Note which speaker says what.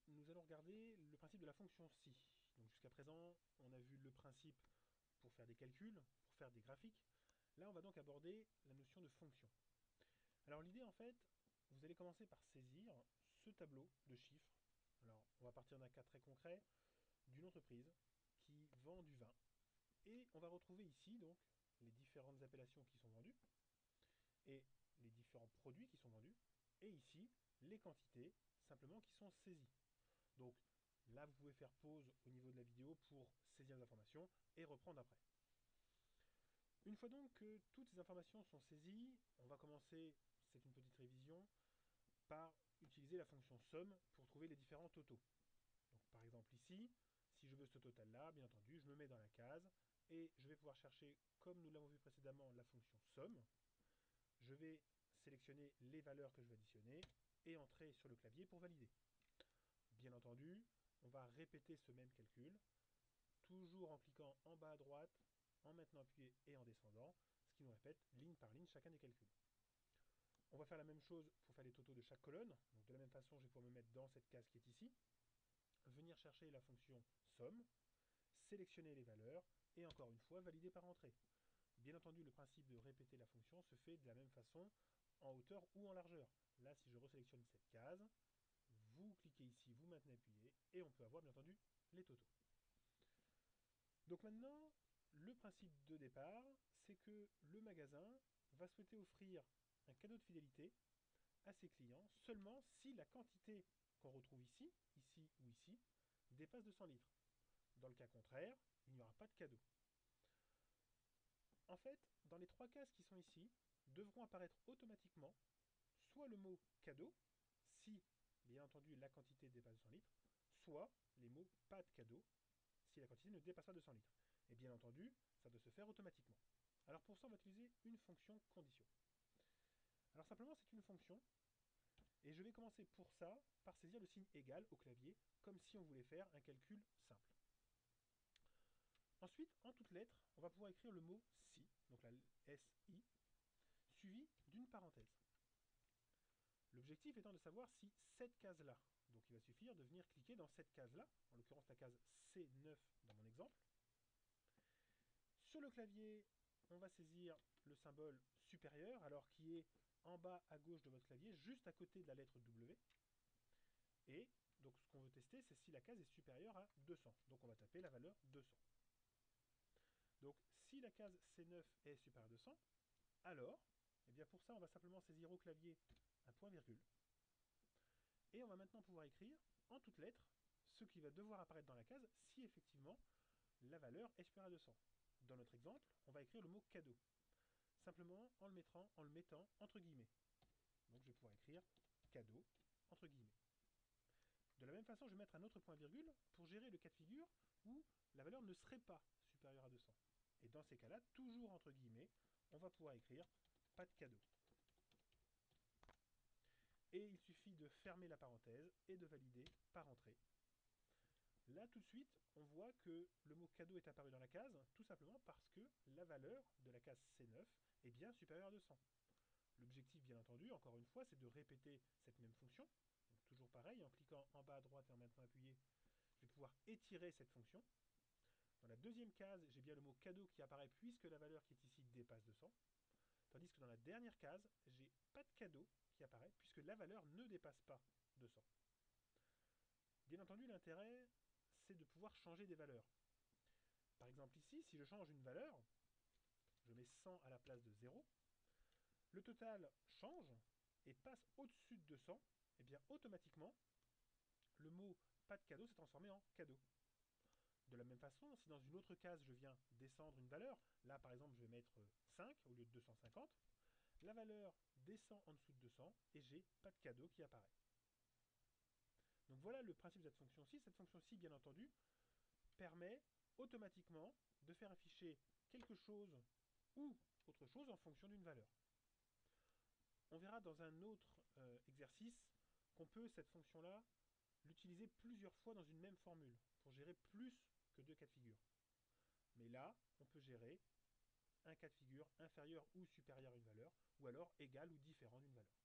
Speaker 1: nous allons regarder le principe de la fonction si. Donc jusqu'à présent, on a vu le principe pour faire des calculs, pour faire des graphiques. Là, on va donc aborder la notion de fonction. Alors l'idée, en fait, vous allez commencer par saisir ce tableau de chiffres. Alors, on va partir d'un cas très concret d'une entreprise qui vend du vin. Et on va retrouver ici, donc, les différentes appellations qui sont vendues et les différents produits qui sont vendus. Et ici, les quantités, simplement, qui sont saisies. Donc là, vous pouvez faire pause au niveau de la vidéo pour saisir les informations et reprendre après. Une fois donc que toutes ces informations sont saisies, on va commencer, c'est une petite révision, par utiliser la fonction somme pour trouver les différents totaux. Donc par exemple ici, si je veux ce total-là, bien entendu, je me mets dans la case et je vais pouvoir chercher, comme nous l'avons vu précédemment, la fonction somme. Je vais sélectionner les valeurs que je veux additionner et entrer sur le clavier pour valider. Bien entendu, on va répéter ce même calcul, toujours en cliquant en bas à droite, en maintenant appuyé et en descendant, ce qui nous répète ligne par ligne chacun des calculs. On va faire la même chose pour faire les totaux de chaque colonne. Donc de la même façon, je vais pouvoir me mettre dans cette case qui est ici, venir chercher la fonction somme, sélectionner les valeurs et encore une fois valider par entrée. Bien entendu, le principe de répéter la fonction se fait de la même façon en hauteur ou en largeur. Là, si je resélectionne cette case, vous cliquez ici, vous maintenez appuyé et on peut avoir bien entendu les totaux. Donc maintenant, le principe de départ, c'est que le magasin va souhaiter offrir un cadeau de fidélité à ses clients seulement si la quantité qu'on retrouve ici, ici ou ici, dépasse 200 litres. Dans le cas contraire, il n'y aura pas de cadeau. En fait, dans les trois cases qui sont ici, devront apparaître automatiquement soit le mot cadeau, si, bien entendu, la quantité dépasse 200 litres, soit les mots pas de cadeau, si la quantité ne dépasse pas 200 litres. Et bien entendu, ça doit se faire automatiquement. Alors pour ça, on va utiliser une fonction condition. Alors simplement, c'est une fonction, et je vais commencer pour ça par saisir le signe égal au clavier, comme si on voulait faire un calcul simple. Ensuite, en toutes lettres, on va pouvoir écrire le mot si, donc la SI, suivi d'une parenthèse. L'objectif étant de savoir si cette case-là, donc il va suffire de venir cliquer dans cette case-là, en l'occurrence la case C9 dans mon exemple. Sur le clavier, on va saisir le symbole supérieur, alors qui est en bas à gauche de votre clavier, juste à côté de la lettre W. Et donc ce qu'on veut tester, c'est si la case est supérieure à 200. Donc on va taper la valeur 200. Donc si la case C9 est supérieure à 200, alors, eh bien pour ça, on va simplement saisir au clavier un point virgule. Et on va maintenant pouvoir écrire en toutes lettres ce qui va devoir apparaître dans la case si effectivement la valeur est supérieure à 200. Dans notre exemple, on va écrire le mot cadeau, simplement en le mettant entre guillemets. Donc je vais pouvoir écrire cadeau entre guillemets. De la même façon, je vais mettre un autre point virgule pour gérer le cas de figure où la valeur ne serait pas supérieure à 200. Et dans ces cas-là, toujours entre guillemets, on va pouvoir écrire pas de cadeau. Et il suffit de fermer la parenthèse et de valider par entrée. Là, tout de suite, on voit que le mot cadeau est apparu dans la case, tout simplement parce que la valeur de la case C9 est bien supérieure à 200. L'objectif, bien entendu, encore une fois, c'est de répéter cette même fonction. Donc toujours pareil, en cliquant en bas à droite et en maintenant appuyé, je vais pouvoir étirer cette fonction. Dans la deuxième case, j'ai bien le mot cadeau qui apparaît puisque la valeur qui est ici dépasse 200. Tandis que dans la dernière case, j'ai pas de cadeau qui apparaît puisque la valeur ne dépasse pas 200. Bien entendu, l'intérêt, c'est de pouvoir changer des valeurs. Par exemple ici, si je change une valeur, je mets 100 à la place de 0, le total change et passe au-dessus de 200, et bien automatiquement, le mot pas de cadeau s'est transformé en cadeau. De la même façon, si dans une autre case je viens descendre une valeur, là par exemple je vais mettre 5 au lieu de 250, la valeur descend en dessous de 200 et j'ai pas de cadeau qui apparaît. Donc voilà le principe de cette fonction-ci. Cette fonction-ci, bien entendu, permet automatiquement de faire afficher quelque chose ou autre chose en fonction d'une valeur. On verra dans un autre exercice qu'on peut, cette fonction-là, l'utiliser plusieurs fois dans une même formule pour gérer plus que deux cas de figure. Mais là, on peut gérer un cas de figure inférieur ou supérieur à une valeur, ou alors égal ou différent d'une valeur.